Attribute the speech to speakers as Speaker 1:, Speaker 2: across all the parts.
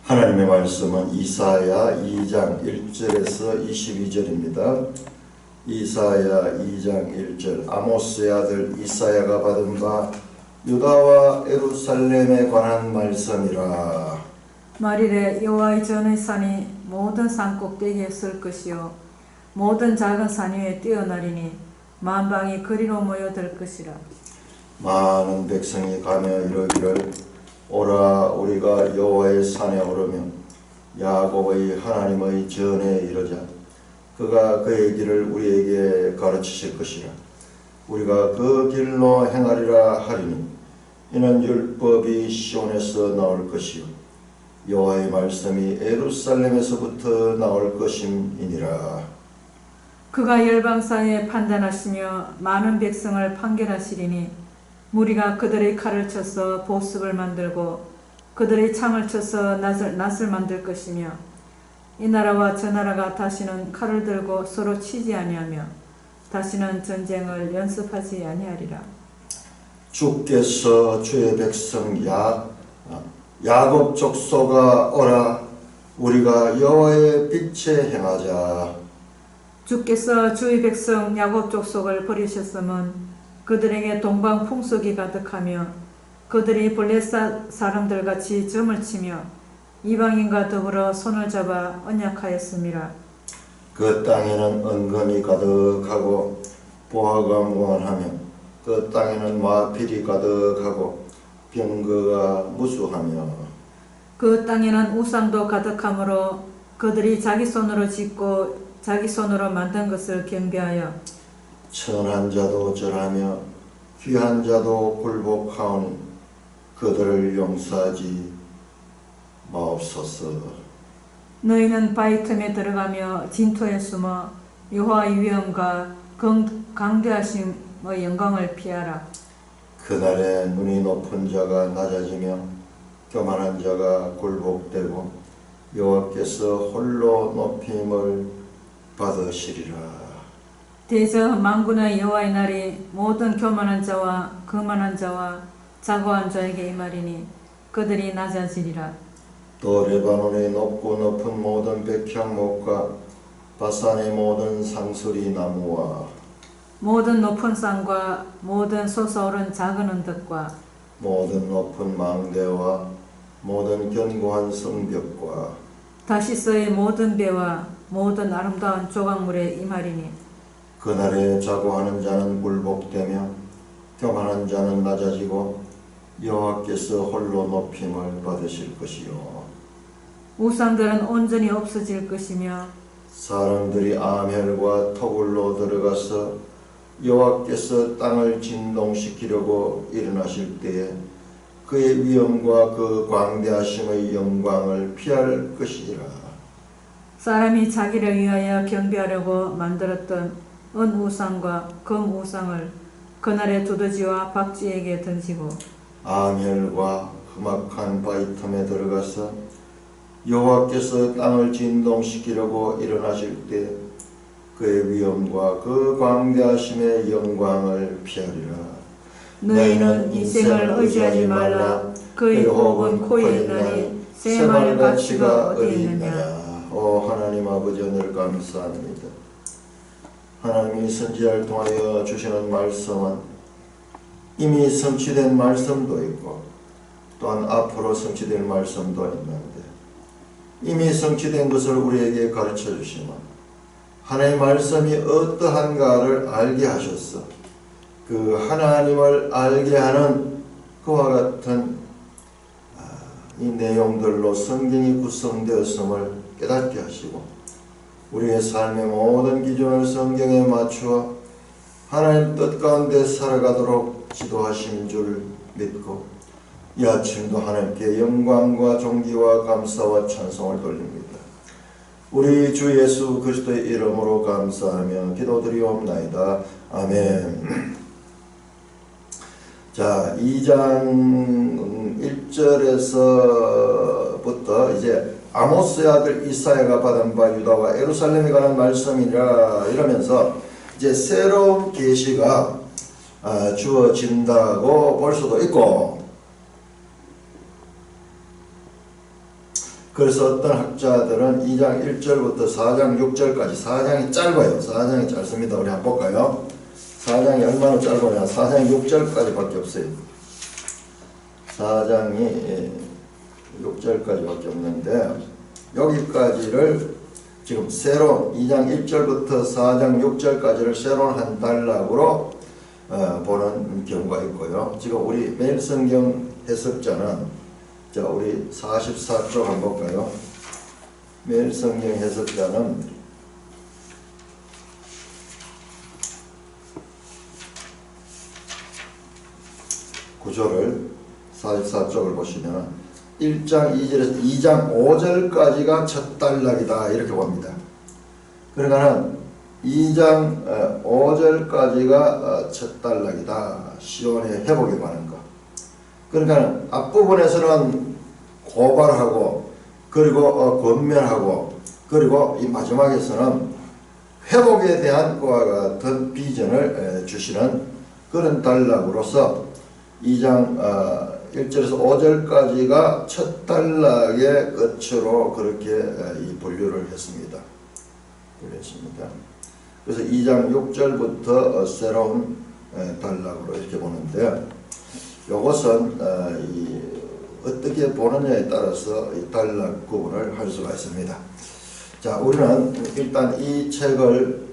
Speaker 1: 하나님의 말씀은 이사야 2장 1절에서 22절입니다. 이사야 2장 1절 아모스의 아들 이사야가 받은 바 유다와 예루살렘에 관한 말씀이라.
Speaker 2: 말이래 여호와의 전의 산이 모든 산 꼭대기에 설 것이요 모든 작은 산 위에 뛰어나리니 만방이 그리로 모여들 것이라. 많은
Speaker 1: 백성이 가며 이르기를 오라 우리가 여호와의 산에 오르며 야곱의 하나님의 전에 이르자. 그가 그의 길을 우리에게 가르치실 것이라. 우리가 그 길로 행하리라 하리니 이는 율법이 시온에서 나올 것이요 여호와의 말씀이 예루살렘에서부터 나올 것임이니라.
Speaker 2: 그가 열방 사이에 판단하시며 많은 백성을 판결하시리니 무리가 그들의 칼을 쳐서 보습을 만들고 그들의 창을 쳐서 낫을 만들 것이며 이 나라와 저 나라가 다시는 칼을 들고 서로 치지 아니하며 다시는 전쟁을 연습하지 아니하리라.
Speaker 1: 주께서 주의 백성 야곱 족속아 오라 우리가 여호와의 빛에 행하자.
Speaker 2: 주께서 주의 백성 야곱 족속을 버리셨음은 그들에게 동방 풍속이 가득하며 그들이 블레셋 사람들같이 점을 치며 이방인과 더불어 손을 잡아 언약하였음이라.
Speaker 1: 그 땅에는 은금이 가득하고 보화가 무한하며 그 땅에는 마필이 가득하고 병거가 무수하며
Speaker 2: 그 땅에는 우상도 가득하므로 그들이 자기 손으로 짓고 자기 손으로 만든 것을 경배하여
Speaker 1: 천한 자도 절하며 귀한 자도 굴복하오니 그들을 용서하지 마옵소서.
Speaker 2: 너희는 바위 틈에 들어가며 진토에 숨어 여호와의 위엄과 강대하심의 영광을 피하라.
Speaker 1: 그날에 눈이 높은 자가 낮아지며 교만한 자가 굴복되고 여호와께서 홀로 높임을 받으시리라.
Speaker 2: 대저 만군의 여호와의 날이 모든 교만한 자와 거만한 자와 자고한 자에게 임하리니 그들이 낮아지리라.
Speaker 1: 또 레바논의 높고 높은 모든 백향목과 바산의 모든 상수리 나무와
Speaker 2: 모든 높은 산과 모든 솟아오른 작은 언덕과
Speaker 1: 모든 높은 망대와 모든 견고한 성벽과
Speaker 2: 다시스의 모든 배와 모든 아름다운 조각물에 임하리니
Speaker 1: 그날에 자고하는 자는 굴복되며 교만한 자는 낮아지고 여호와께서 홀로 높임을 받으실 것이요
Speaker 2: 우상들은 온전히 없어질 것이며
Speaker 1: 사람들이 아멜과 토굴로 들어가서 여호와께서 땅을 진동시키려고 일어나실 때에 그의 위엄과 그 광대하심의 영광을 피할 것이라.
Speaker 2: 사람이 자기를 위하여 경배하려고 만들었던 은우상과 금우상을 그날의 두더지와 박쥐에게 던지고
Speaker 1: 아멜과 험악한 바위 틈에 들어가서 여호와께서 땅을 진동시키려고 일어나실 때 그의 위엄과 그 광대하심의 영광을 피하리라.
Speaker 2: 너희는 인생을 의지하지 말라. 그의 호흡은 코에 있나니 새마을 가치가 어디 있느냐.
Speaker 1: 오 하나님 아버지 오늘 감사합니다. 하나님이 선지자를 통하여 주시는 말씀은 이미 성취된 말씀도 있고 또한 앞으로 성취될 말씀도 있는데 이미 성취된 것을 우리에게 가르쳐 주시면 하나님의 말씀이 어떠한가를 알게 하셨어. 그 하나님을 알게 하는 그와 같은 이 내용들로 성경이 구성되었음을 깨닫게 하시고 우리의 삶의 모든 기준을 성경에 맞추어 하나님 뜻 가운데 살아가도록 지도하신 줄 믿고 이 아침도 하나님께 영광과 존귀와 감사와 찬송을 돌립니다. 우리 주 예수 그리스도의 이름으로 감사하며 기도드리옵나이다. 아멘. 자, 2장 1절에서부터 이제 아모스의 아들 이사야가 받은 바 유다와 예루살렘에 관한 말씀이라 이러면서 이제 새로운 계시가 주어진다고 볼 수도 있고 그래서 어떤 학자들은 2장 1절부터 4장 6절까지 4장이 짧아요. 4장이 짧습니다. 우리 한번 볼까요? 4장이 얼마나 짧으냐? 4장 6절까지밖에 없어요. 4장이 6절까지밖에 없는데 여기까지를 지금 새로운 2장 1절부터 4장 6절까지를 새로운 한 단락으로 보는 경우가 있고요. 지금 우리 매일성경 해석자는 자, 우리 44쪽 한번 볼까요? 매일성경 해석자는 구조를 44쪽을 보시면 1장 2절에서 2장 5절까지가 첫 단락이다 이렇게 봅니다. 그러니까 2장 5절까지가 첫 단락이다. 시온의 회복에 관한 것. 그러니까 앞부분에서는 고발하고 그리고 권면하고 그리고 이 마지막에서는 회복에 대한 그와 같은 비전을 주시는 그런 단락으로서 2장 1절에서 5절까지가 첫 단락의 끝으로 그렇게 이 분류를 했습니다. 그래서 2장 6절부터 새로운 단락으로 이렇게 보는데 이것은 어떻게 보느냐에 따라서 이 단락 구분을 할 수가 있습니다. 자, 우리는 일단 이 책을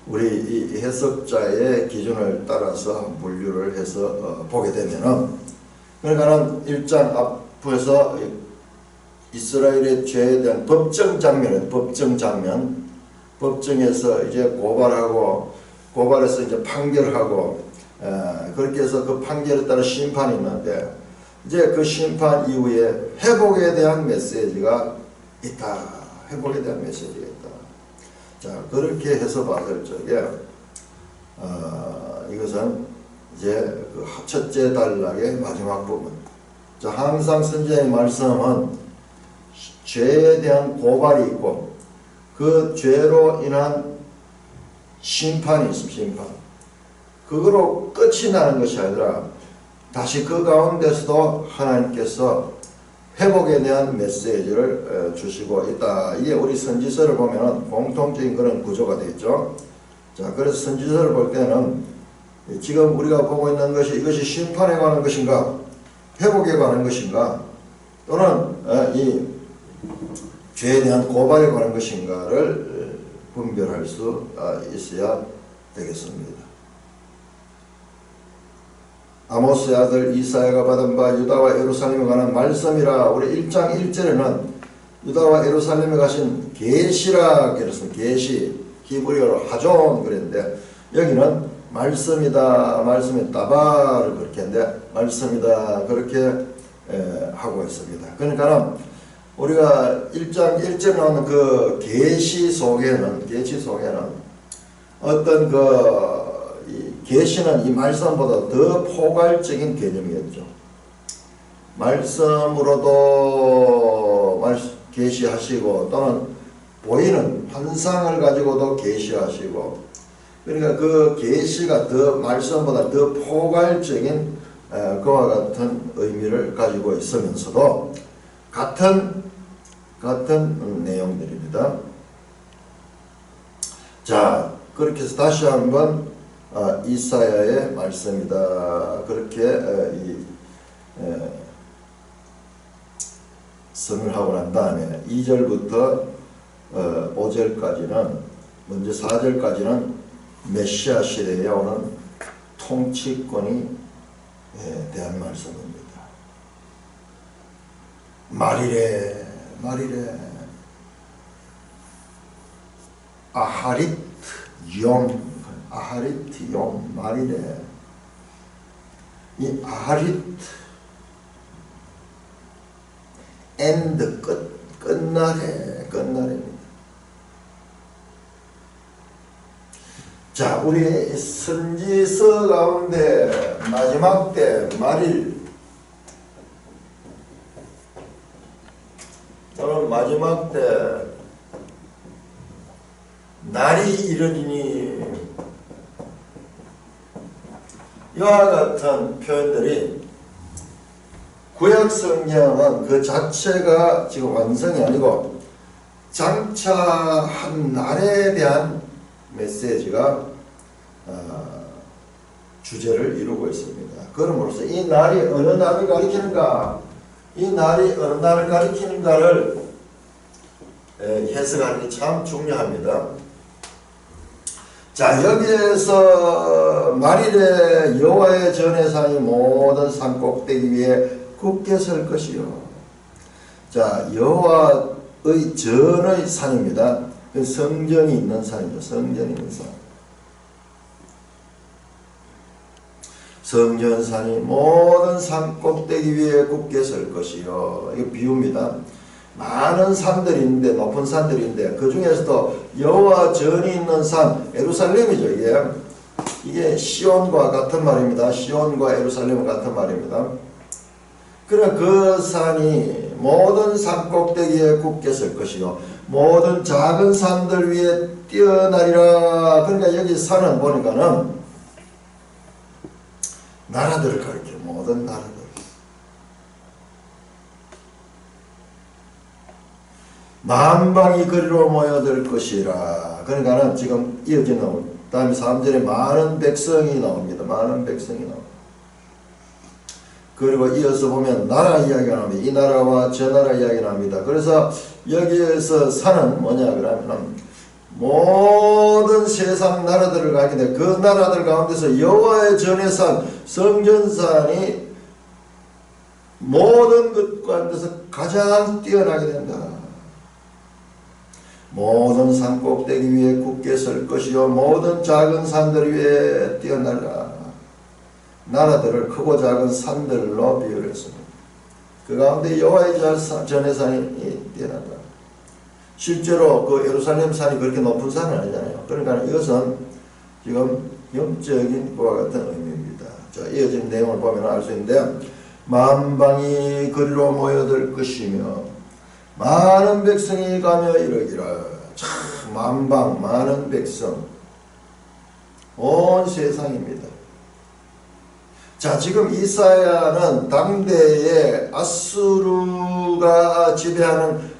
Speaker 1: 우리 이 해석자의 기준을 따라서 분류를 해서 보게 되면은 그러니까는 1장 앞에서 이스라엘의 죄에 대한 법정 장면은 법정에서 이제 고발해서 이제 판결하고 그렇게 해서 그 판결에 따라 심판이 있는데 이제 그 심판 이후에 회복에 대한 메시지가 있다. 회복에 대한 메시지가 있다. 자, 그렇게 해서 봤을 적에 이것은 이제 그 첫째 단락의 마지막 부분. 자, 항상 선지자의 말씀은 죄에 대한 고발이 있고 그 죄로 인한 심판이 있습니다. 심판. 그거로 끝이 나는 것이 아니라 다시 그 가운데서도 하나님께서 회복에 대한 메시지를 주시고 있다. 이게 우리 선지서를 보면 공통적인 그런 구조가 되겠죠. 자, 그래서 선지서를 볼 때는 지금 우리가 보고 있는 것이 이것이 심판에 관한 것인가, 회복에 관한 것인가, 또는 이 죄에 대한 고발에 관한 것인가를 분별할 수 있어야 되겠습니다. 아모스의 아들 이사야가 받은 바 유다와 예루살렘에 관한 말씀이라. 우리 1장 1절에는 유다와 예루살렘에 가신 계시라 그랬습니다. 계시, 히브리어로 하존 그랬는데 여기는 말씀이다, 말씀이 따바를 그렇게 했는데 말씀이다 그렇게 하고 있습니다. 그러니까 우리가 1장 1절에 나오는 그 계시 속에는 어떤 계시는 이 말씀보다 더 포괄적인 개념이었죠. 말씀으로도 계시하시고 또는 보이는 환상을 가지고도 계시하시고, 그러니까 그 계시가 더 말씀보다 더 포괄적인 그와 같은 의미를 가지고 있으면서도 같은 내용들입니다. 자, 그렇게 해서 다시 한번 이사야의 말씀이다 그렇게 선을 하고 난 다음에 2절부터 5절까지는 먼저 4절까지는 메시아 시대에 오는 통치권이 대한 말씀입니다. 말이래 아하릿 용 말이래. 이 아하릿 엔드 끝날입니다. 자, 우리 선지서 가운데 마지막 때 말일 또는 마지막 때 날이 이르리니 이와 같은 표현들이 구약 성경은 그 자체가 지금 완성이 아니고 장차 한 날에 대한 메시지가 주제를 이루고 있습니다. 그럼으로써 이 날이 어느 날을 가리키는가, 이 날이 어느 날을 가리키는가를 해석하는 게 참 중요합니다. 자, 여기에서 말일에 여호와의 전의 산이 모든 산 꼭대기 위에 굳게 설 것이요. 자, 여호와의 전의 산입니다. 성전이 있는 산이죠. 성전이 있는 산. 성전산이 모든 산 꼭대기 위에 굳게 설 것이요. 이거 비유입니다. 많은 산들이 있는데, 높은 산들이 있는데, 그 중에서도 여호와 전이 있는 산, 예루살렘이죠. 이게 시온과 같은 말입니다. 시온과 예루살렘 같은 말입니다. 그러나 그 산이 모든 산 꼭대기에 굳게 설 것이요, 모든 작은 산들 위에 뛰어나리라. 그러니까 여기 산은 보니까는 나라들을 가리켜, 모든 나라들. 만방이 그리로 모여들 것이라. 그러니까는 지금 이어지는 다음에 3절에 많은 백성이 나옵니다. 많은 백성이 나옵니다. 그리고 이어서 보면 나라 이야기가 나옵니다. 이 나라와 저 나라 이야기가 나옵니다. 그래서 여기에서 산은 뭐냐 그러면 모든 세상 나라들을 가게 돼. 그 나라들 가운데서 여호와의 전의 산, 성전산이 모든 것 가운데서 가장 뛰어나게 된다. 모든 산 꼭대기 위에 굳게 설 것이요, 모든 작은 산들 위에 뛰어날라. 나라들을 크고 작은 산들로 비유했습니다. 그 가운데 여호와의 전의 산이 뛰어난다. 실제로 그 예루살렘 산이 그렇게 높은 산은 아니잖아요. 그러니까 이것은 지금 영적인 그와 같은 의미입니다. 자, 이어진 내용을 보면 알 수 있는데, 만방이 그리로 모여들 것이며 많은 백성이 가며 이르기라. 참, 만방, 많은 백성, 온 세상입니다. 자, 지금 이사야는 당대에 아수르가 지배하는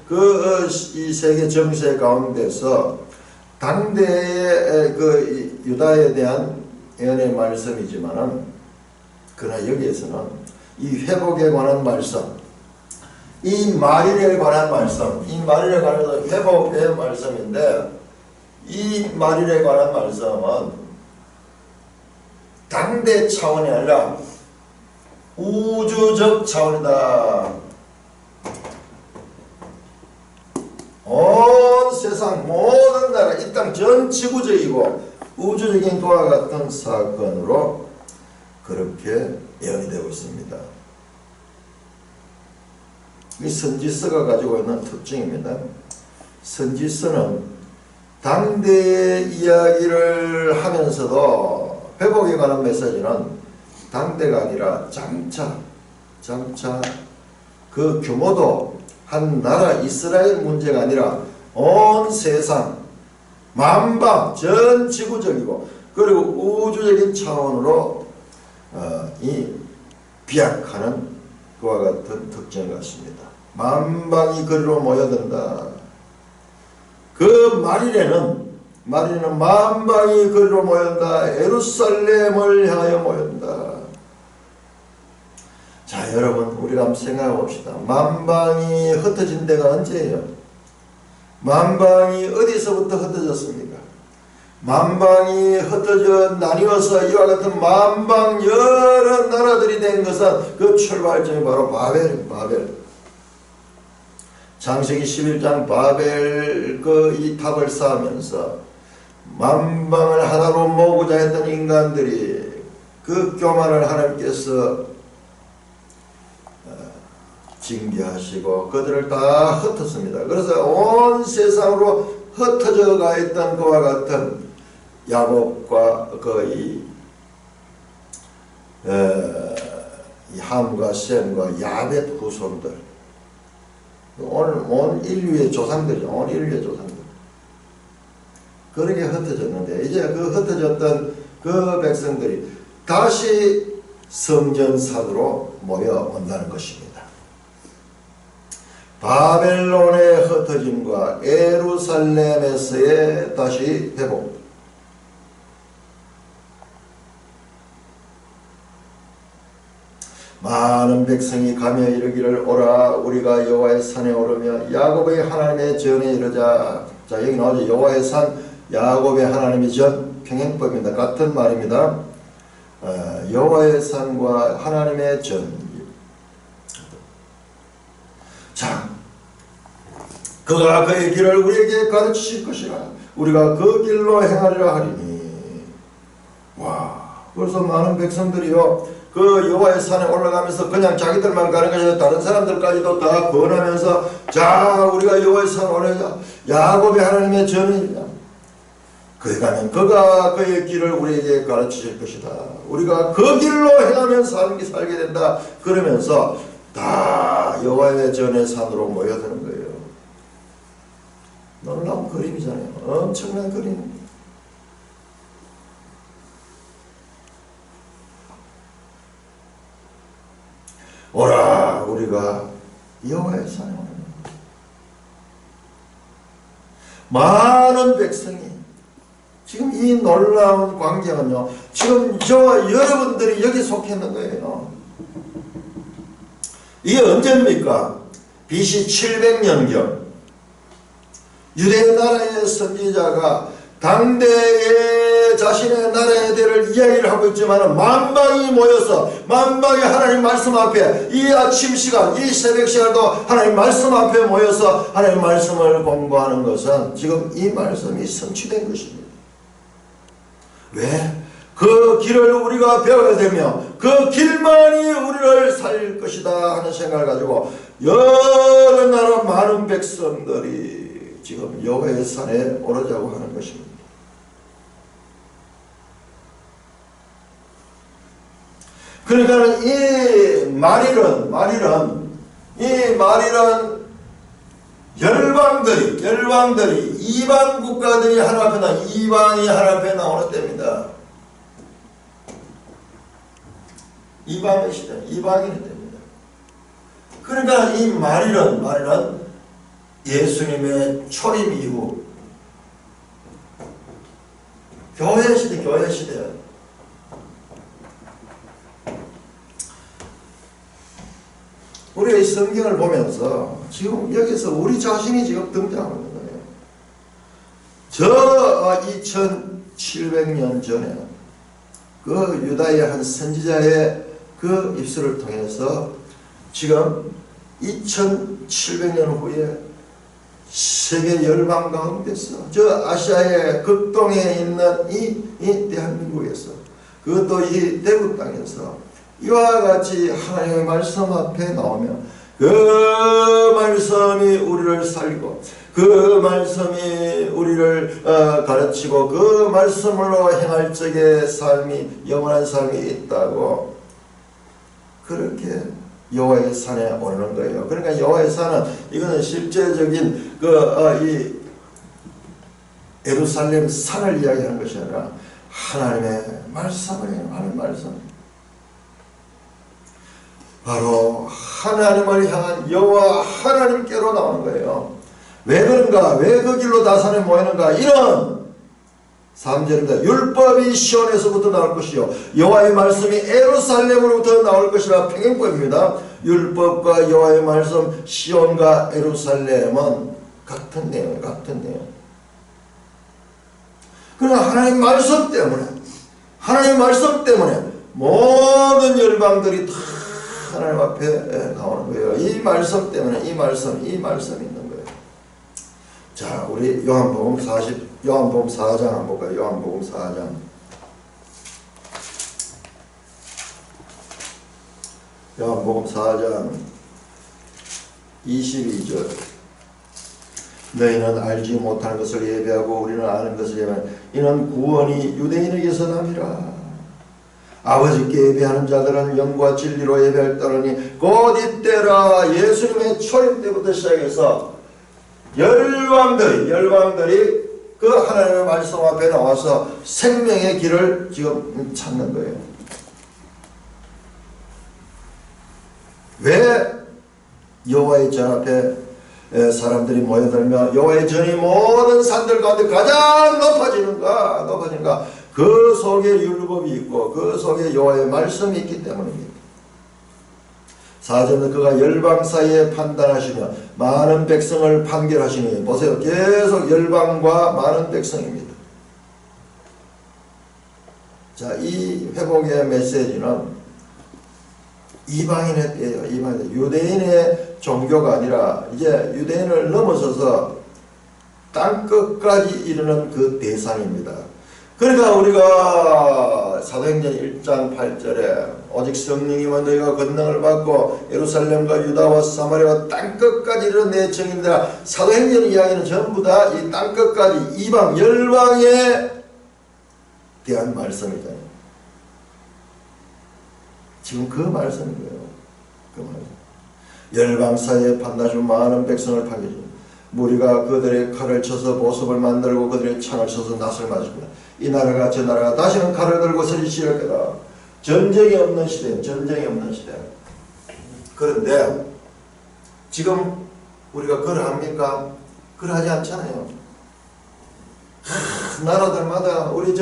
Speaker 1: 이 세계 정세 가운데서 당대의 그 유다에 대한 예언의 말씀이지만은, 그러나 여기에서는 이 회복에 관한 말씀, 이 말일에 관한 말씀, 이 말일에 관한 회복의 말씀인데, 이 말일에 관한 말씀은 당대 차원이 아니라 우주적 차원이다. 온 세상 모든 나라, 이 땅 전 지구적이고 우주적인 그와 같은 사건으로 그렇게 예언이 되고 있습니다. 이 선지서가 가지고 있는 특징입니다. 선지서는 당대의 이야기를 하면서도 회복에 관한 메시지는 당대가 아니라 장차 그 규모도 한 나라 이스라엘 문제가 아니라 온 세상 만방 전 지구적이고 그리고 우주적인 차원으로 이 비약하는 그와 같은 특징을 갖습니다. 만방이 그리로 모여든다. 그 말일에는 만방이 그리로 모였다. 예루살렘을 향하여 모였다. 자, 여러분, 우리가 한번 생각해 봅시다. 만방이 흩어진 데가 언제예요? 만방이 어디서부터 흩어졌습니까? 만방이 흩어져 나뉘어서 이와 같은 만방 여러 나라들이 된 것은 그 출발점이 바로 바벨. 창세기 11장 바벨 이 탑을 쌓으면서 만방을 하나로 모으고자 했던 인간들이 그 교만을 하나님께서 징계하시고 그들을 다 흩었습니다. 그래서 온 세상으로 흩어져 가 있던 그와 같은 야곱과 함과 셈과 야벳 후손들, 온 인류의 조상들이죠. 온 인류의 조상들. 그렇게 흩어졌는데 이제 그 흩어졌던 그 백성들이 다시 성전산으로 모여온다는 것입니다. 바벨론의 흩어짐과 예루살렘에서의 다시 회복. 많은 백성이 가며 이르기를 오라 우리가 여호와의 산에 오르며 야곱의 하나님의 전에 이르자. 자, 여기 나오죠. 여호와의 산, 야곱의 하나님의 전, 평행법입니다. 같은 말입니다. 여호와의 산과 하나님의 전. 자, 그가 그의 길을 우리에게 가르치실 것이라. 우리가 그 길로 행하리라 하리니. 와, 그래서 많은 백성들이요, 그 여호와의 산에 올라가면서 그냥 자기들만 가는 것이 아니라 다른 사람들까지도 다 권하면서, 자, 우리가 여호와의 산에 올라가자. 야곱의 하나님의 전이냐. 그에 가면 그가 그의 길을 우리에게 가르치실 것이다. 우리가 그 길로 행하면 살게 된다. 그러면서 다 여호와의 전의 산으로 모여드는 거예요. 놀라운 그림이잖아요. 엄청난 그림입니다. 오라 우리가 여호와의 산에 오는 많은 백성이 지금 이 놀라운 광경은요, 지금 저와 여러분들이 여기 속해 있는 거예요. 이게 언제입니까? BC 700년경 유대 나라의 선지자가 당대의 자신의 나라의 대를 이야기를 하고 있지만 만방이 모여서 만방의 하나님 말씀 앞에 이 아침 시간, 이 새벽 시간도 하나님 말씀 앞에 모여서 하나님 말씀을 공부하는 것은 지금 이 말씀이 성취된 것입니다. 왜? 그 길을 우리가 배워야 되며 그 길만이 우리를 살릴 것이다 하는 생각을 가지고 여러 나라 많은 백성들이 지금 여호와의 산에 오르자고 하는 것입니다. 그러니까 이 말일은 열방들이 이방 국가들이 하나님 이방이 하나님 앞에 나오는 때입니다. 이방의 시대, 이방인의 때입니다. 그러니까 이 말일은 예수님의 초림 이후 교회 시대. 우리가 이 성경을 보면서 지금 여기서 우리 자신이 지금 등장하는 거예요. 저 2700년 전에 그 유다의 한 선지자의 그 입술을 통해서 지금 2700년 후에 세계 열방 가운데서 저 아시아의 극동에 있는 이 대한민국에서 그것도 이 대구 땅에서 이와 같이 하나님의 말씀 앞에 나오면 그 말씀이 우리를 살리고 그 말씀이 우리를 가르치고 그 말씀으로 행할 적의 삶이 영원한 삶이 있다고 그렇게 여호와의 산에 오르는 거예요. 그러니까 여호와의 산은 이거는 실제적인 이 예루살렘 산을 이야기하는 것이 아니라 하나님의 말씀을 하는 말씀. 바로 하나님을 향한 여호와 하나님께로 나오는 거예요. 왜 그런가? 왜 그 길로 다 산에 모이는가? 이런 3절입니다. 율법이 시온에서부터 나올 것이요 여호와의 말씀이 예루살렘으로부터 나올 것이라 평행법입니다. 율법과 여호와의 말씀, 시온과 예루살렘은 같은 내용. 그러나 하나님의 말씀 때문에 모든 열방들이 다 하나님 앞에 나오는 거예요. 이 말씀 때문에 이 말씀이 있는 거예요. 자, 우리 요한복음 4장 한번 볼까요? 요한복음 4장. 요한복음 4장 22절. 너희는 알지 못하는 것을 예배하고 우리는 아는 것을 예배하는 이는 구원이 유대인에게서 남이라. 아버지께 예배하는 자들은 영과 진리로 예배할 따르니 곧 이때라. 예수님의 초림 때부터 시작해서 열방들이 그 하나님의 말씀 앞에 나와서 생명의 길을 지금 찾는 거예요. 왜 여호와의 전 앞에 사람들이 모여들며 여호와의 전이 모든 산들 가운데 가장 높아지는가 그 속에 율법이 있고 그 속에 여호와의 말씀이 있기 때문입니다. 4절은 그가 열방 사이에 판단하시며 많은 백성을 판결하시니, 보세요. 계속 열방과 많은 백성입니다. 자, 이 회복의 메시지는 이방인의 때예요. 이방인, 유대인의 종교가 아니라 이제 유대인을 넘어서서 땅끝까지 이르는 그 대상입니다. 그러니까 우리가 사도행전 1장 8절에 오직 성령이면 너희가 권능을 받고 예루살렘과 유다와 사마리아와 땅끝까지 이르는 내 증인들아. 사도행전 이야기는 전부 다 이 땅끝까지 이방 열방에 대한 말씀이잖아요. 지금 그 말씀인 거예요. 그 말씀. 열방 사이에 판단하시고 많은 백성을 파괴하시고 무리가 그들의 칼을 쳐서 보습을 만들고 그들의 창을 쳐서 낫을 맞습니다. 이 나라가 저 나라가 다시는 칼을 들고 서지 시작할 거다. 전쟁이 없는 시대, 전쟁이 없는 시대. 그런데 지금 우리가 그러합니까? 그러하지 않잖아요. 나라들마다 우리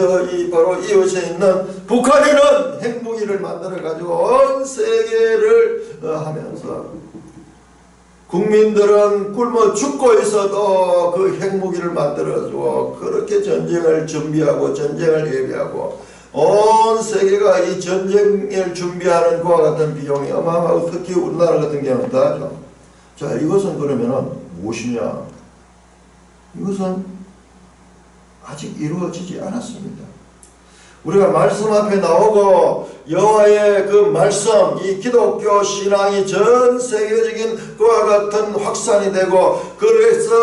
Speaker 1: 바로 이웃에 있는 북한에는 핵무기를 만들어 가지고 온 세계를 하면서 국민들은 굶어 죽고 있어도 그 핵무기를 만들어주고 그렇게 전쟁을 준비하고 전쟁을 예비하고 온 세계가 이 전쟁을 준비하는 그와 같은 비용이 어마어마하고 특히 우리나라 같은 경우는 다 하죠. 자, 이것은 그러면은 무엇이냐? 이것은 아직 이루어지지 않았습니다. 우리가 말씀 앞에 나오고 여호와의 그 말씀, 이 기독교 신앙이 전 세계적인 그와 같은 확산이 되고 그래서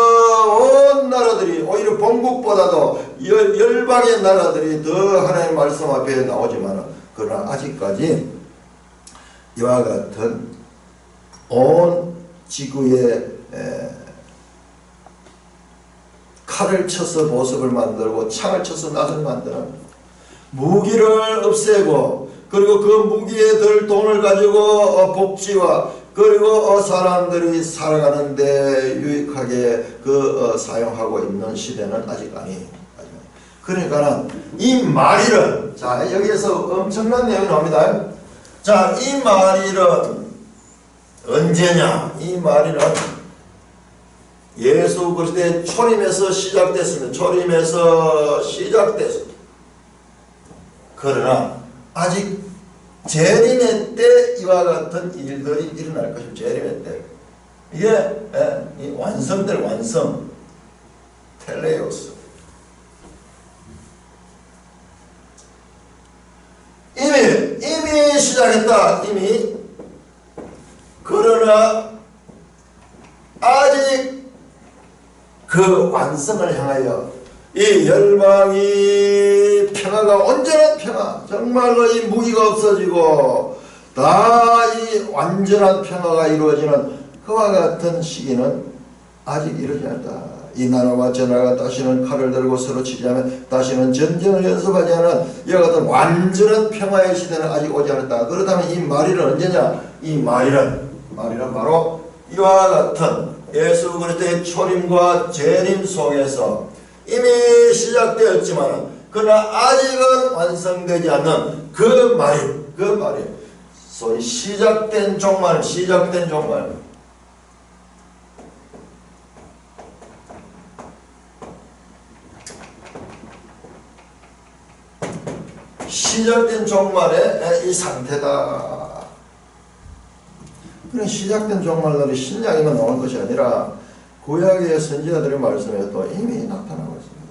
Speaker 1: 온 나라들이 오히려 본국보다도 열방의 나라들이 더 하나님의 말씀 앞에 나오지만 그러나 아직까지 이와 같은 온 지구에 칼을 쳐서 보습을 만들고 창을 쳐서 낫을 만드는 무기를 없애고 그리고 그 무기에 들 돈을 가지고 복지와 그리고 사람들이 살아가는데 유익하게 사용하고 있는 시대는 아직 아니에요. 그러니까 이 말일은, 자, 여기에서 엄청난 내용이 나옵니다. 자, 이 말일은 언제냐? 이 말일은 예수 그리스도의 초림에서 시작됐습니다. 초림에서 시작됐습니다. 그러나 아직 재림의 때 이와 같은 일들이 일어날 것입니다. 재림의 때. 이게 완성될 완성. 텔레오스. 이미 시작했다. 이미. 그러나 아직 그 완성을 향하여 이 열방이 평화가 온전한 평화, 정말로 이 무기가 없어지고 다 이 완전한 평화가 이루어지는 그와 같은 시기는 아직 이르지 않았다. 이 나라와 저 나라가 다시는 칼을 들고 서로 치지 않으며 다시는 전쟁을 연습하지 않은 이와 같은 완전한 평화의 시대는 아직 오지 않았다. 그렇다면 이 말일은 언제냐? 이 말일은 바로 이와 같은 예수 그리스도의 초림과 재림 속에서 이미 시작되었지만 그러나 아직은 완성되지 않는 그 말일, 소위 시작된 종말. 시작된 종말의 이 상태다. 그런 시작된 종말들이 신약에만 나온 것이 아니라 구약의 선지자들의 말씀에도 이미 나타나고 있습니다.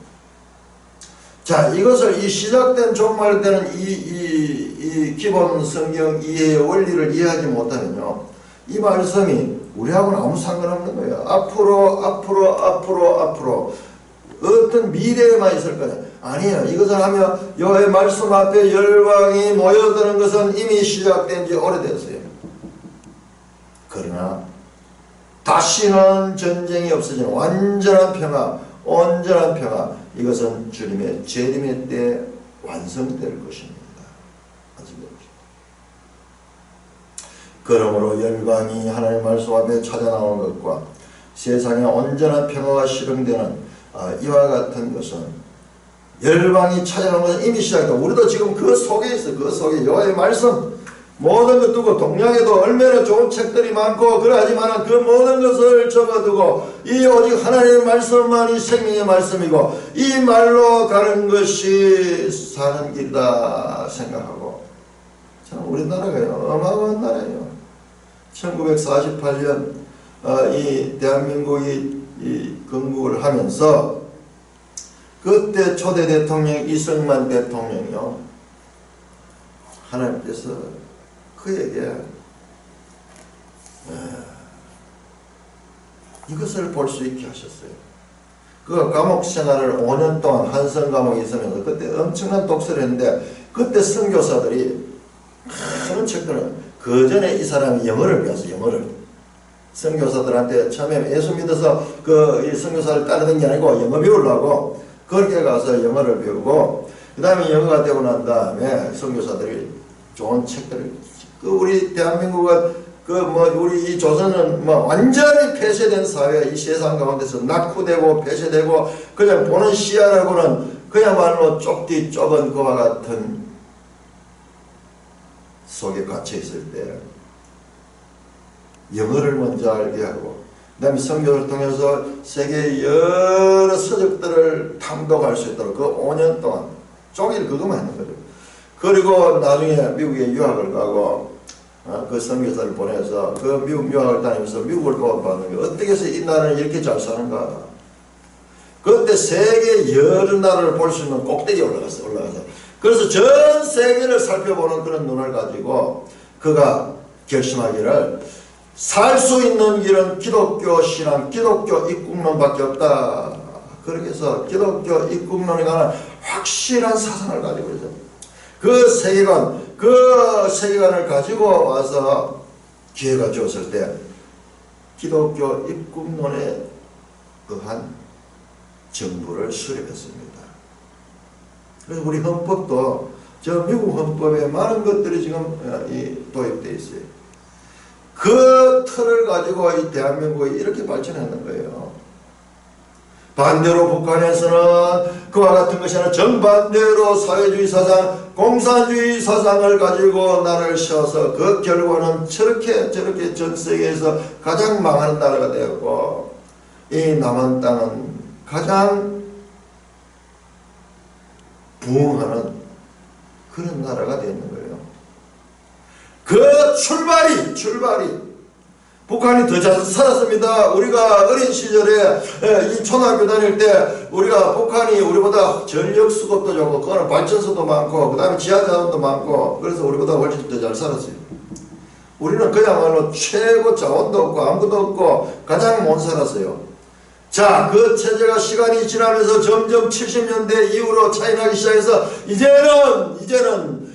Speaker 1: 자, 이것을 이 시작된 종말 때는 이 기본 성경 이해의 원리를 이해하지 못하면요, 이 말씀이 우리하고는 아무 상관없는 거예요. 앞으로 어떤 미래에만 있을 거냐? 아니에요. 이것을 하면 여호와의 말씀 앞에 열방이 모여드는 것은 이미 시작된 지 오래됐어요. 그러나 다시는 전쟁이 없어지는 완전한 평화, 온전한 평화, 이것은 주님의 재림의 때 완성될 것입니다. 그러므로 열방이 하나님의 말씀 앞에 찾아 나오는 것과 세상에 온전한 평화가 실현되는 이와 같은 것은 열방이 찾아오는 것은 이미 시작이다. 우리도 지금 그 속에 있어. 그 속에 여호와의 말씀 모든 것 두고 동양에도 얼마나 좋은 책들이 많고 그러하지만 그 모든 것을 접어두고 이 오직 하나님의 말씀만이 생명의 말씀이고 이 말로 가는 것이 사는 길이다 생각하고 참 우리나라가요 어마어마한 나라예요. 1948년 이 대한민국이 이 건국을 하면서 그때 초대 대통령 이승만 대통령이요 하나님께서 그에게 이것을 볼 수 있게 하셨어요. 그 감옥 생활을 5년 동안 한성 감옥에 있으면서 그때 엄청난 독서를 했는데 그때 선교사들이 많은 책들을 그 전에 이 사람이 영어를 배웠어요. 영어를 선교사들한테 처음에 예수 믿어서 이 선교사를 따르는 게 아니고 영어 배우려고 그렇게 가서 영어를 배우고 그 다음에 영어가 되고 난 다음에 선교사들이 좋은 책들을 우리 대한민국은 우리 이 조선은 완전히 폐쇄된 사회 이 세상 가운데서 낙후되고 폐쇄되고 그냥 보는 시야라고는 그야말로 좁디 좁은 그와 같은 속에 갇혀 있을 때 영어를 먼저 알게 하고 그 다음에 선교를 통해서 세계의 여러 서적들을 탐독할 수 있도록 그 5년 동안 종일 그것만 했는 거죠. 그리고 나중에 미국에 유학을 가고 그 선교사를 보내서 그 미국 유학을 다니면서 미국을 도와봤는 게 어떻게 해서 이 나라는 이렇게 잘 사는가. 그때 세계 여러 나라를 볼 수 있는 꼭대기에 올라가서 그래서 전 세계를 살펴보는 그런 눈을 가지고 그가 결심하기를 살 수 있는 길은 기독교 신앙, 기독교 입국론밖에 없다. 그렇게 해서 기독교 입국론에 관한 확실한 사상을 가지고 있어요. 그 세계관을 가지고 와서 기회가 주었을 때 기독교 입국론에 의한 정부를 수립했습니다. 그래서 우리 헌법도 저 미국 헌법에 많은 것들이 지금 도입되어 있어요. 그 틀을 가지고 이 대한민국이 이렇게 발전했는 거예요. 반대로 북한에서는 그와 같은 것이 아니라 정반대로 사회주의 사상, 공산주의 사상을 가지고 나라를 세워서 그 결과는 저렇게 전 세계에서 가장 망하는 나라가 되었고 이 남한 땅은 가장 부흥하는 그런 나라가 되는 거예요. 그 출발이 북한이 더 잘 살았습니다. 우리가 어린 시절에 이 초등학교 다닐 때 우리가 북한이 우리보다 전력 수급도 좋고 그거는 발전소도 많고 그 다음에 지하자원도 많고 그래서 우리보다 훨씬 더 잘 살았어요. 우리는 그야말로 최고 자원도 없고 아무것도 없고 가장 못 살았어요. 자, 그 체제가 시간이 지나면서 점점 70년대 이후로 차이 나기 시작해서 이제는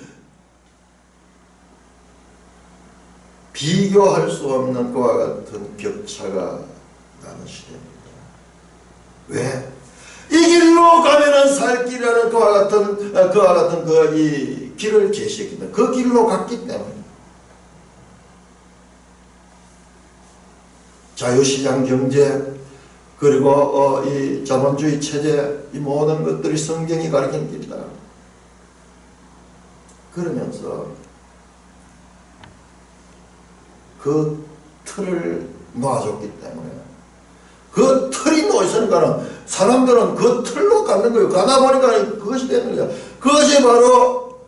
Speaker 1: 비교할 수 없는 그와 같은 격차가 나는 시대입니다. 왜? 이 길로 가면은 살 길이라는 그와 같은 이 길을 제시했기 때문에 그 길로 갔기 때문에 자유시장 경제 그리고 이 자본주의 체제 이 모든 것들이 성경이 가르치는 길이다. 그러면서 그 틀을 놓아줬기 때문에 그 틀이 놓여있으니까 사람들은 그 틀로 가는 거예요. 가다 보니까 그것이 되는 거예요. 그것이 바로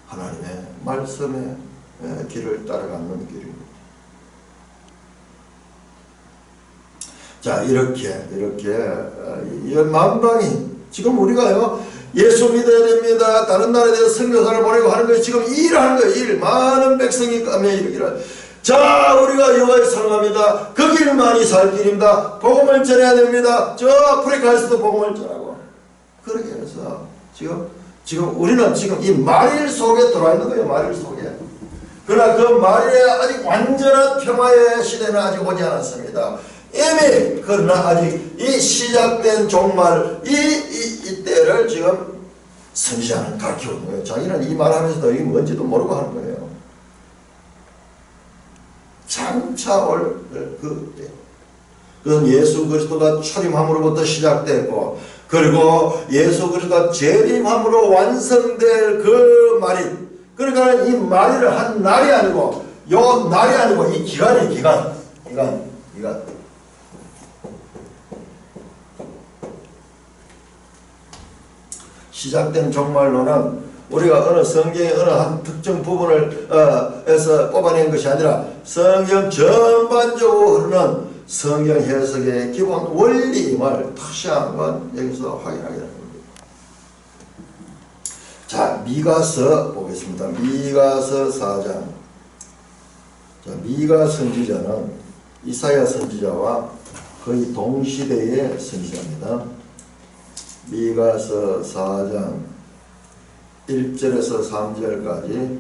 Speaker 1: 하나님의 말씀의 길을 따라가는 길입니다. 자, 이렇게 만방이 지금 우리가요 예수 믿어야 됩니다. 다른 나라에 대해서 선교사를 보내고 하는 것이 지금 일하는 거예요. 일. 많은 백성이 까며 이르기를 자, 우리가 여호와를 사랑합니다. 그 길만이 살 길입니다. 복음을 전해야 됩니다. 저 아프리카에서도 복음을 전하고 그렇게 해서 지금 우리는 지금 이 말일 속에 들어와 있는 거예요. 말일 속에. 그러나 그 말일의 아직 완전한 평화의 시대는 아직 오지 않았습니다. 이미 그러나 아직 이 시작된 종말 이 때를 지금 선지자는 가르치고 있는 거예요. 자기는 이 말하면서도 이게 뭔지도 모르고 하는 거예요. 장차 올 그건 예수 그리스도가 초림함으로부터 시작됐고, 그리고 예수 그리스도가 재림함으로 완성될 그 말이, 그러니까 이 말을 한 날이 아니고 요 날이 아니고 이 기간이에요. 기간. 시작된 종말론은 우리가 어느 성경의 어느 한 특정 부분을 에서 뽑아낸 것이 아니라 성경 전반적으로 흐르는 성경 해석의 기본 원리임을 다시 한번 여기서 확인하게 됩니다. 자, 미가서 보겠습니다. 미가서 4장. 자, 미가 선지자는 이사야 선지자와 거의 동시대의 선지자입니다. 미가서 4장 1절에서 3절까지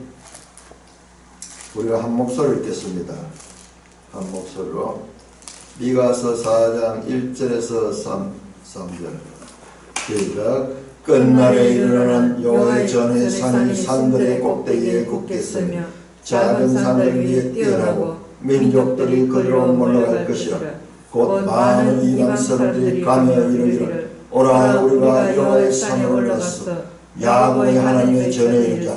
Speaker 1: 우리가 한 목소리를 읽겠습니다. 한 목소리로 미가서 4장 1절에서 3절 시작. 끝날에 이르러는 여호와의 전에 산이 산들의 꼭대기에 굳겠으며 작은 산들 위에 뛰어나고 민족들이 그리로 몰려갈 것이라. 곧 많은 이방 사람들이 가며 이르기를 오라 우리가 여호와의 산에 올라가서 야곱의 하나님의 전에 이르자.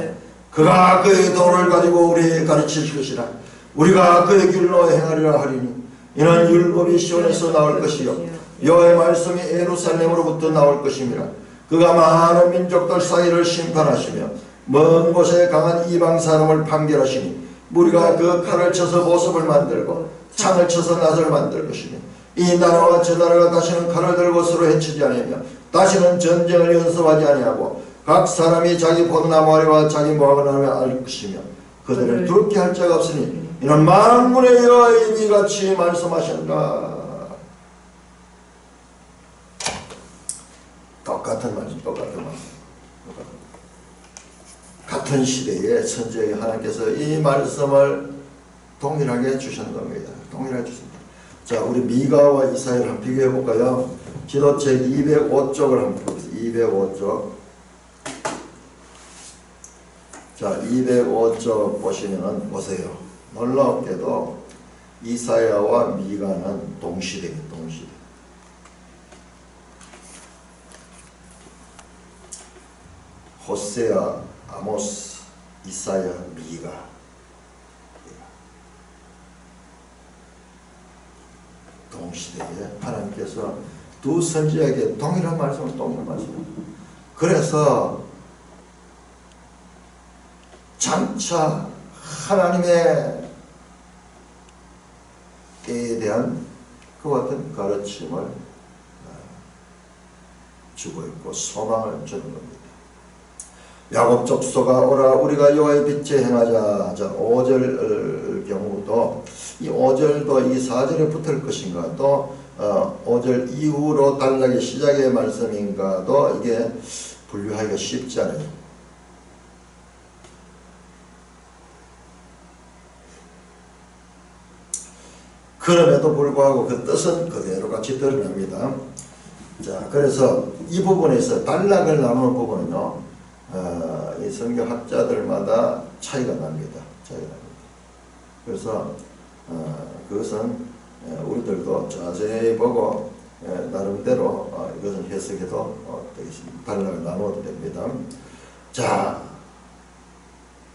Speaker 1: 그가 그의 도를 가지고 우리에게 가르칠 것이라. 우리가 그의 길로 행하리라 하리니 이는 율법이 시온에서 나올 것이요 여호와의 말씀이 예루살렘으로부터 나올 것임이라. 그가 많은 민족들 사이를 심판하시며 먼 곳에 강한 이방 사람을 판결하시니 우리가 그 칼을 쳐서 보습을 만들고 창을 쳐서 낫을 만들 것이며 이 나라와 저 나라가 다시는 칼을 들고 서로 해치지 아니하며 다시는 전쟁을 연습하지 아니하고 각 사람이 자기 봄나무아리와 자기 모아가나를 알 것이며 그들을 두렵게 할 자가 없으니 이는 만군의 여호와의 입이 같이 말씀하신다. 똑같은 말씀. 같은 시대에 선지자의 하나님께서 이 말씀을 동일하게 주신 겁니다. 동일하게 주십니다. 자, 우리 미가와 이사야를 한번 비교해 볼까요? 기도책 205쪽을 한번 보겠습니다. 205쪽. 자, 205쪽 보시면은 보세요. 놀랍게도 이사야와 미가는 동시대예요. 동시대. 호세아, 아모스, 이사야, 미가. 동시대에 하나님께서 두 선지자에게 동일한 말씀을 그래서 장차 하나님의 때에 대한 그와 같은 가르침을 주고 있고 소망을 주는 겁니다. 야곱 족속아 오라 우리가 여호와의 빛에 행하자. 자, 5절 경우도 이 5절도 이 4절에 붙을 것인가 또 5절 이후로 단락의 시작의 말씀인가도 이게 분류하기가 쉽지 않아요. 그럼에도 불구하고 그 뜻은 그대로 같이 드러납니다. 자, 그래서 이 부분에서 단락을 나누는 부분은요, 이 성경학자들마다 차이가 납니다. 그래서 그것은 우리들도 자세히 보고 나름대로 이것을 해석해도 되겠습니다. 단락을 나눠도 됩니다. 자,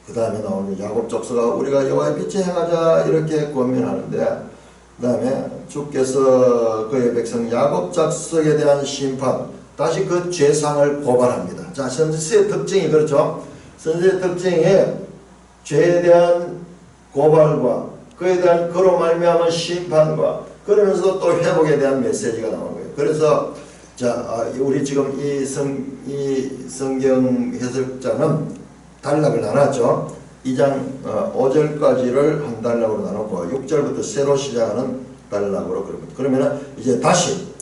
Speaker 1: 그 다음에 나오는 야곱 족속아 우리가 여호와의 빛에 행하자 이렇게 권면하는데, 그 다음에 주께서 그의 백성 야곱 족속에 대한 심판, 다시 그 죄상을 고발합니다. 자, 선지서의 특징이 그렇죠. 선지서의 특징이 죄에 대한 고발과 그에 대한 그로 말미암은 심판과 그러면서 또 회복에 대한 메시지가 나오는 거예요. 그래서 자, 우리 지금 이 성경 해석자는 단락을 나눴죠. 2장 5절까지를 한 단락으로 나눴고 6절부터 새로 시작하는 단락으로 그러면 이제 다시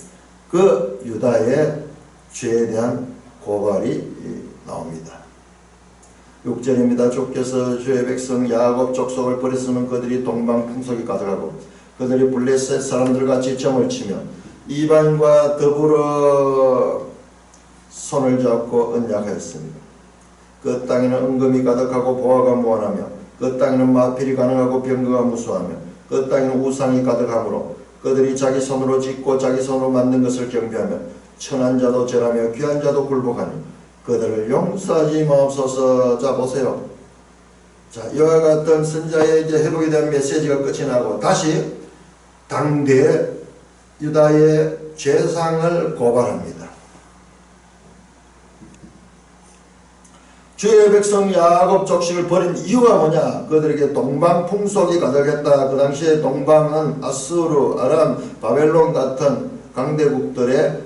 Speaker 1: 그 유다의 죄에 대한 고발이 나옵니다. 6절입니다. 주께서 주의 백성 야곱 족속을 버렸으면 그들이 동방풍속에 가져가고 그들이 블레셋 사람들과 지점을 치며 이방과 더불어 손을 잡고 언약하였습니다. 그 땅에는 은금이 가득하고 보화가 무한하며 그 땅에는 마필이 가능하고 병거가 무수하며 그 땅에는 우상이 가득하므로 그들이 자기 손으로 짓고 자기 손으로 만든 것을 경배하며 천한 자도 절하며 귀한 자도 굴복하니 그들을 용서하지 마옵소서. 자 보세요. 자 이와 같은 선자의 이제 회복에 대한 메시지가 끝이 나고 다시 당대 유다의 죄상을 고발합니다. 주의 백성 야곱 족식을 버린 이유가 뭐냐? 그들에게 동방 풍속이 가득했다. 그 당시에 동방은 아수르, 아람, 바벨론 같은 강대국들의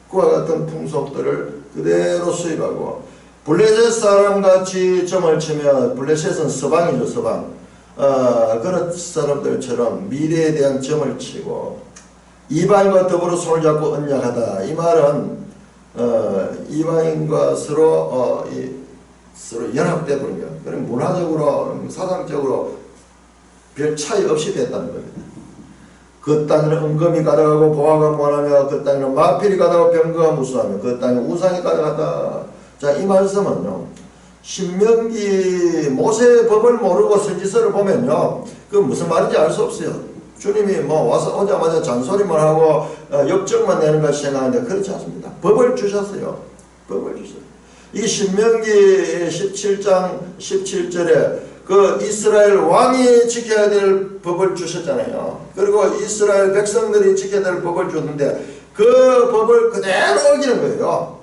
Speaker 1: 그와 같은 풍속들을 그대로 수입하고 블레셋 사람같이 점을 치면 블레셋은 서방이죠. 서방. 그런 사람들처럼 미래에 대한 점을 치고 이방인과 더불어 손을 잡고 언약하다. 이 말은 이방인과 서로 연합돼 버린 거예요. 그럼 문화적으로 사상적으로 별 차이 없이 됐다는 겁니다. 그 땅에는 은금이 가득하고 보화가 무한하며 그 땅에는 마필이 가득하고 병거가 무수하며 그 땅에 우상이 가득하다. 자, 이 말씀은요 신명기 모세의 법을 모르고 선지서를 보면요 그 무슨 말인지 알 수 없어요. 주님이 뭐 와서 오자마자 잔소리만 하고 역정만 내는 걸 생각하는데 그렇지 않습니다. 법을 주셨어요. 법을 주셨어요. 이 신명기 17장 17절에 그 이스라엘 왕이 지켜야 될 법을 주셨잖아요. 그리고 이스라엘 백성들이 지켜야 될 법을 줬는데 그 법을 그대로 어기는 거예요.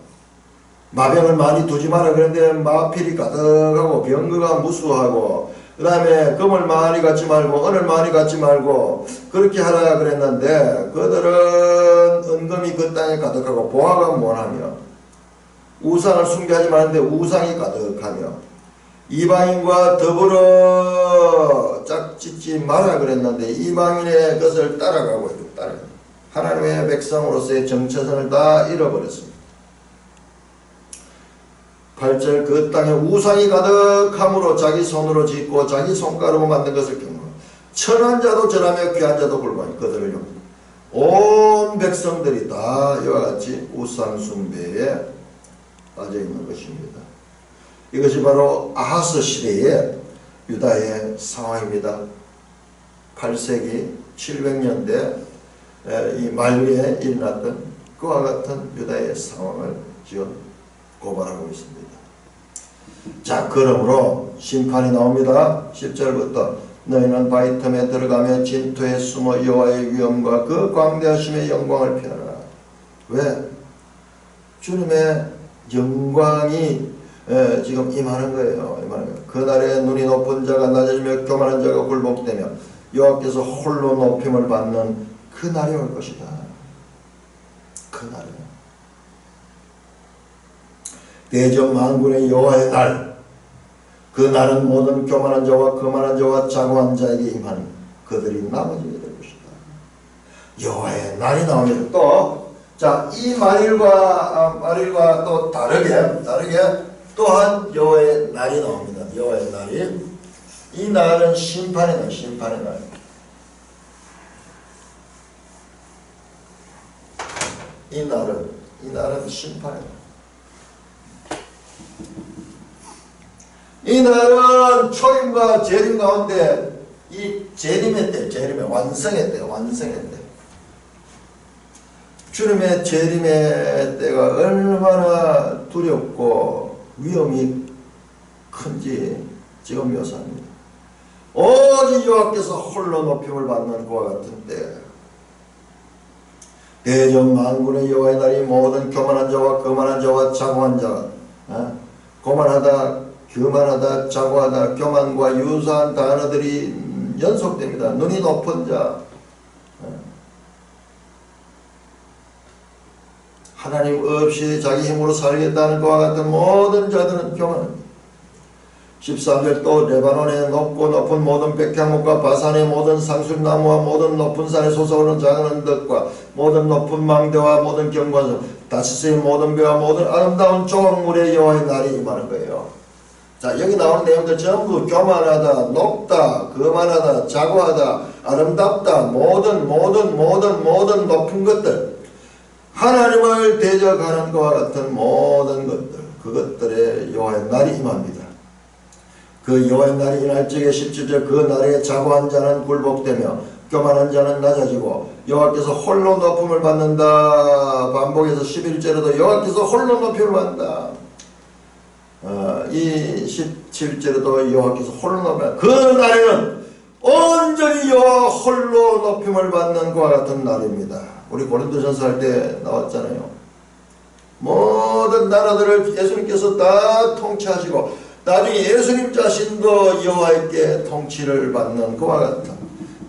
Speaker 1: 마병을 많이 두지 마라 그런데 마필이 가득하고 병거가 무수하고 그 다음에 금을 많이 갖지 말고 은을 많이 갖지 말고 그렇게 하라 그랬는데 그들은 은금이 그 땅에 가득하고 보화가 무한하며 우상을 숭배하지 말는데 우상이 가득하며 이방인과 더불어 짝짓지 마라 그랬는데 이방인의 것을 따라가고 있고 하나님의 백성으로서의 정체성을 다 잃어버렸습니다. 8절 그 땅에 우상이 가득함으로 자기 손으로 짓고 자기 손가락으로 만든 것을 경험하고 천한 자도 절하며 귀한 자도 굴복하니 그들을 용 온 백성들이 다 이와 같이 우상 숭배에 빠져 있는 것입니다. 이것이 바로 아하스 시대의 유다의 상황입니다. 8세기 700년대 이 말기에 일어났던 그와 같은 유다의 상황을 지금 고발하고 있습니다. 자, 그러므로 심판이 나옵니다. 10절부터 너희는 바위 틈에 들어가며 진토에 숨어 여호와의 위엄과 그 광대하심의 영광을 피하라. 왜? 주님의 영광이 지금 임하는 거예요. 임하는 거예요. 그날에 눈이 높은 자가 낮아지며 교만한 자가 굴복되며 여호와께서 홀로 높임을 받는 그 날이 올 것이다. 그 날이요. 대적 만군의 여호와의 날. 그 날은 모든 교만한 자와 거만한 자와 자고한 자에게 임하는 그들이 나머지게 될 것이다. 여호와의 날이 나오면 또 자, 이 말일과 또 다르게 또한 여호와의 날이 나옵니다. 여호와의 날이 이 날은 심판의 날, 심판의 날. 이 날은 심판의 날. 이 날은 초림과 재림 가운데 이 재림의 때, 재림의 완성의 때, 완성의 때. 주님의 재림의 때가 얼마나 두렵고 위험이 큰지 지금 묘사합니다. 오직 여호와께서 홀로 높임을 받는 그와 같은 때. 대적 만군의 여호와의 날이 모든 교만한 자와 거만한 자와 자고한 자, 고만하다, 교만하다, 자고하다, 교만과 유사한 단어들이 연속됩니다. 눈이 높은 자, 하나님 없이 자기 힘으로 살겠다는 것과 같은 모든 자들은 교만합니다. 13절 또 레바논의 높고 높은 모든 백향목과 바산의 모든 상술나무와 모든 높은 산에 솟아오르는 작은 언덕과 모든 높은 망대와 모든 경관선 다시스의 모든 배와 모든 아름다운 조각물의 여호와의 날이 임하는 거예요. 자, 여기 나오는 내용들 전부 교만하다, 높다, 거만하다, 자고하다, 아름답다, 모든 높은 것들, 하나님을 대적하는 것과 같은 모든 것들, 그것들의 여호와의 날이 임합니다. 그 여호와의 날이 임할 적에 17절 그 날에 자고한 자는 굴복되며 교만한 자는 낮아지고 여호와께서 홀로 높음을 받는다. 반복해서 11절에도 여호와께서 홀로 높임을 받는다. 이 17절에도 여호와께서 홀로 높임을 받는다. 그 날에는 온전히 여호와 홀로 높임을 받는 것과 같은 날입니다. 우리 고린도전서 할 때 나왔잖아요. 모든 나라들을 예수님께서 다 통치하시고 나중에 예수님 자신도 여호와께 통치를 받는 그와 같은,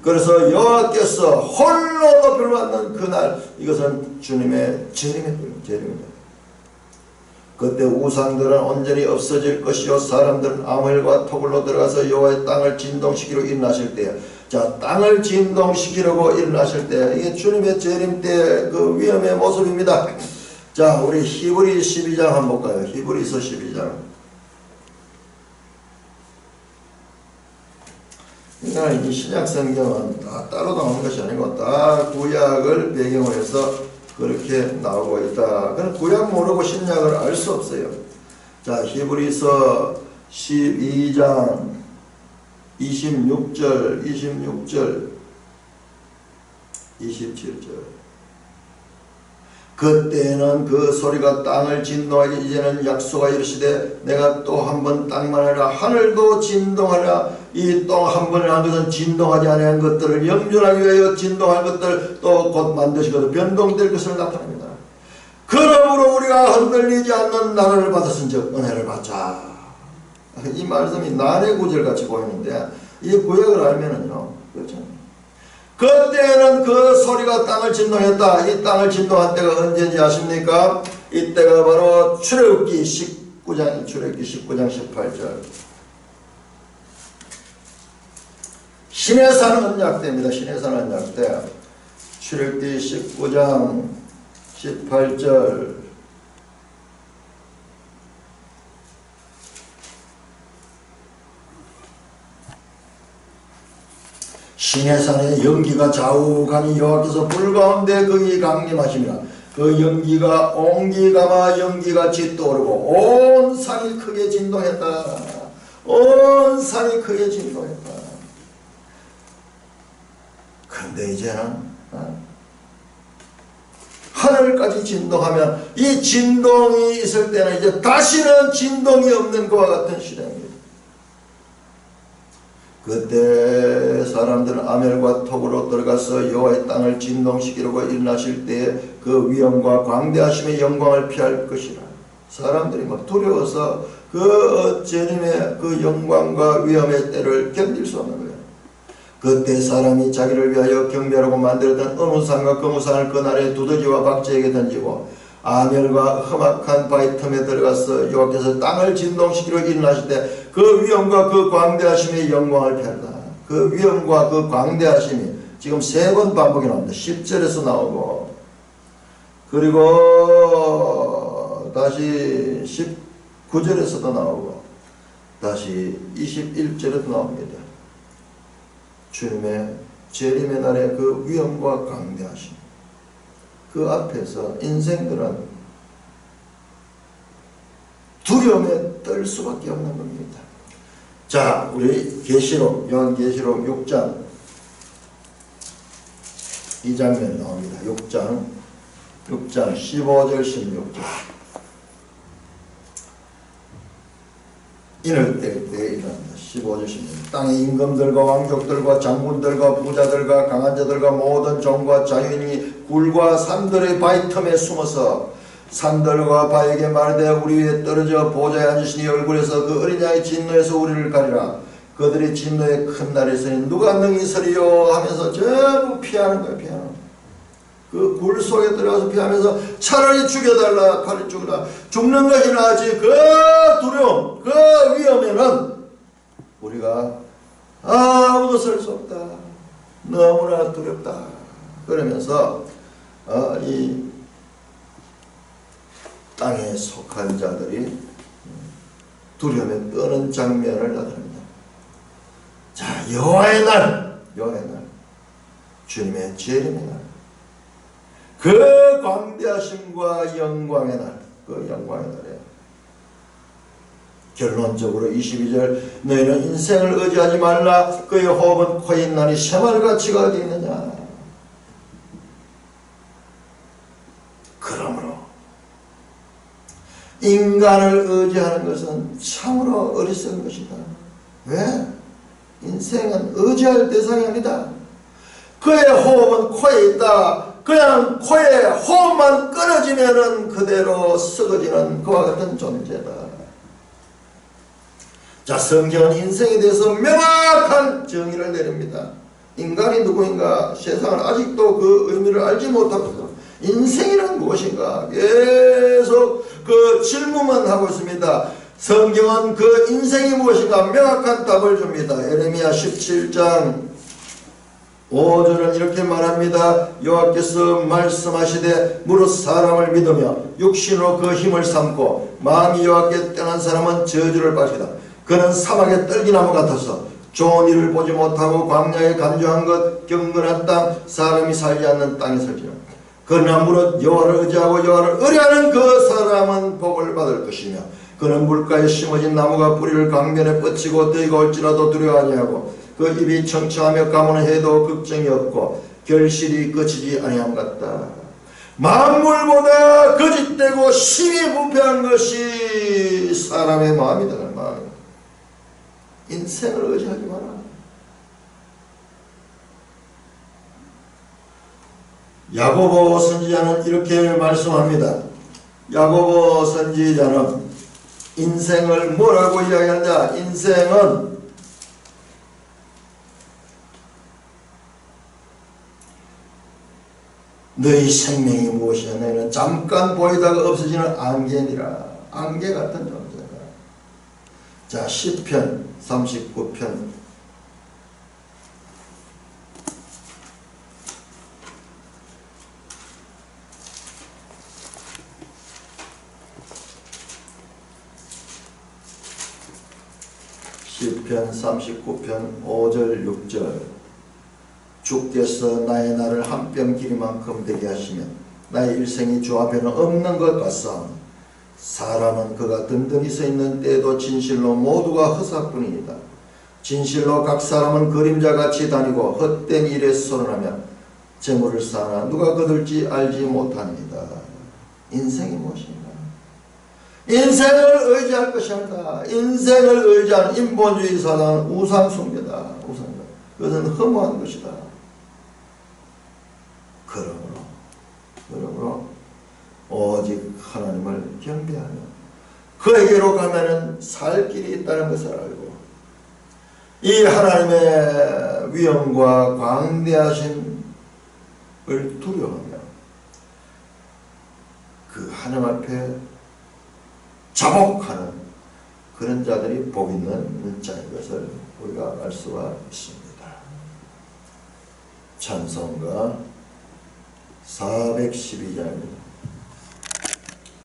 Speaker 1: 그래서 여호와께서 홀로 높임을 받는 그날, 이것은 주님의 재림입니다. 그때 우상들은 온전히 없어질 것이요 사람들은 아멜과 토굴로 들어가서 여호와의 땅을 진동시키러 일어나실 때에, 자, 땅을 진동시키려고 일어나실 때, 이게 주님의 재림 때 그 위험의 모습입니다. 자, 우리 히브리 12장 한번 볼까요? 히브리서 12장. 그러니까 이 신약 성경은 다 따로 나오는 것이 아니고 다 구약을 배경으로 해서 그렇게 나오고 있다. 그럼 구약 모르고 신약을 알 수 없어요. 자, 히브리서 12장 26절, 27절. 그때는 그 소리가 땅을 진동하게 이제는 약소가 이르시되 내가 또 한 번 땅만 하라 하늘도 진동하라. 이 또 한 번을 한 것은 진동하지 아니한 것들을 영존하기 위하여 진동할 것들 또 곧 만드시거든 변동될 것을 나타냅니다. 그러므로 우리가 흔들리지 않는 나라를 받았은즉 은혜를 받자. 이 말씀이 난의 구절같이 보이는데 이 구약을 알면은요, 그렇죠. 그때는 그 소리가 땅을 진동했다. 이 땅을 진동한 때가 언제인지 아십니까? 이때가 바로 출애굽기 19장 18절. 시내산 언약 때입니다. 시내산 언약 때. 출애굽기 19장 18절. 시내산의 연기가 좌우가니 여호와께서 불 가운데 거기 강림하시니라. 그 연기가 옹기가마 연기같이 떠오르고 온 산이 크게 진동했다. 온 산이 크게 진동했다. 그런데 이제는 하늘까지 진동하면 이 진동이 있을 때는 이제 다시는 진동이 없는 것과 같은 시대입니다. 그때 사람들은 아멜과 톡으로 들어가서 여호와의 땅을 진동시키려고 일어나실 때에 그 위엄과 광대하심의 영광을 피할 것이라. 사람들이 막 두려워서 그 재림의 그 영광과 위엄의 때를 견딜 수 없는 거예요. 그때 사람이 자기를 위하여 경배하라고 만들었던 어무산과 거무산을 그날에 두더지와 박쥐에게 던지고 아멜과 험악한 바위 틈에 들어가서 여호와께서 땅을 진동시키려 일어나실 때 그 위엄과 그 광대하심의 영광을 피한다. 그 위엄과 그 광대하심이 지금 3번 반복이 나옵니다. 10절에서 나오고 그리고 다시 19절에서도 나오고 다시 21절에도 나옵니다. 주님의 재림의 날에 그 위엄과 광대하심, 그 앞에서 인생들은 두려움에 떨 수밖에 없는 겁니다. 자, 우리 계시록, 요한계시록 6장 이 장면이 나옵니다. 6장 15절 16절. 이럴 때 일어납니다. 15절 16절. 땅의 임금들과 왕족들과 장군들과 부자들과 강한 자들과 모든 종과 자유인이 굴과 산들의 바위 틈에 숨어서 산들과 바위에게 말하되 우리 위에 떨어져 보좌에 앉으시니 얼굴에서 그 어린 양의 진노에서 우리를 가리라. 그들의 진노의 큰 날에 서니 누가 능히 서리요 하면서 전부 피하는 거예요. 피하는 거예요. 그 굴 속에 들어가서 피하면서 차라리 죽여달라, 칼을 죽여라, 죽는 것이 나지. 그 두려움, 그 위험에는 우리가 아무도 설 수 없다. 너무나 두렵다. 그러면서 이 땅에 속한 자들이 두려움에 떠는 장면을 나타냅니다. 자, 여호와의 날, 주님의 재림의 날, 그 광대하심과 영광의 날, 그 영광의 날에 결론적으로 22절 너희는 인생을 의지하지 말라. 그의 호흡은 코에 있나니 새말같이 가게 있느냐. 그러므로 인간을 의지하는 것은 참으로 어리석은 것이다. 왜? 인생은 의지할 대상이 아니다. 그의 호흡은 코에 있다. 그냥 코에 호흡만 끊어지면은 그대로 썩어지는 그와 같은 존재다. 자, 성경은 인생에 대해서 명확한 정의를 내립니다. 인간이 누구인가? 세상은 아직도 그 의미를 알지 못하고 있습니다. 인생이란 무엇인가? 계속 그 질문만 하고 있습니다. 성경은 그 인생이 무엇인가 명확한 답을 줍니다. 에레미야 17장 5절은 이렇게 말합니다. 여호와께서 말씀하시되 무릇 사람을 믿으며 육신으로 그 힘을 삼고 마음이 여호와께 떠난 사람은 저주를 받으리다. 그는 사막의 떨기나무 같아서 좋은 일을 보지 못하고 광야에 간조한 것 경건한 땅 사람이 살지 않는 땅에 살지라. 그러나 무릇 여호와를 의지하고 여호와를 의뢰하는 그 사람은 복을 받을 것이며 그는 물가에 심어진 나무가 뿌리를 강변에 뻗치고 더위가 올지라도 두려워 아니하고 그 입이 청청하며 가문을 해도 걱정이 없고 결실이 그치지 아니함 같다. 만물보다 거짓되고 심히 부패한 것이 사람의 마음이다. 마음. 인생을 의지하지 마라. 야고보 선지자는 이렇게 말씀합니다. 야고보 선지자는 인생을 뭐라고 이야기하냐? 인생은 너희 생명이 무엇이냐? 너희는 잠깐 보이다가 없어지는 안개니라. 안개 같은 존재다. 자, 시편 39편 39편 5절 6절 주께서 나의 날을 한 뼘 길이만큼 되게 하시면 나의 일생이 주 앞에는 없는 것 같사오니 사람은 그가 든든히 서 있는 때에도 진실로 모두가 허사뿐이니이다. 진실로 각 사람은 그림자같이 다니고 헛된 일에 소론하며 재물을 쌓아 누가 거둘지 알지 못합니다. 인생이 무엇인가? 인생을 의지할 것이 아니다. 인생을 의지하는 인본주의 사상은 우상숭배다. 우상숭배. 그것은 허무한 것이다. 그러므로 오직 하나님을 경배하며 그에게로 가면은 살 길이 있다는 것을 알고 이 하나님의 위엄과 광대하심을 두려워하며 그 하나님 앞에 자복하는 그런 자들이 복 있는 자인 것을 우리가 알 수가 있습니다. 찬송가 412장입니다.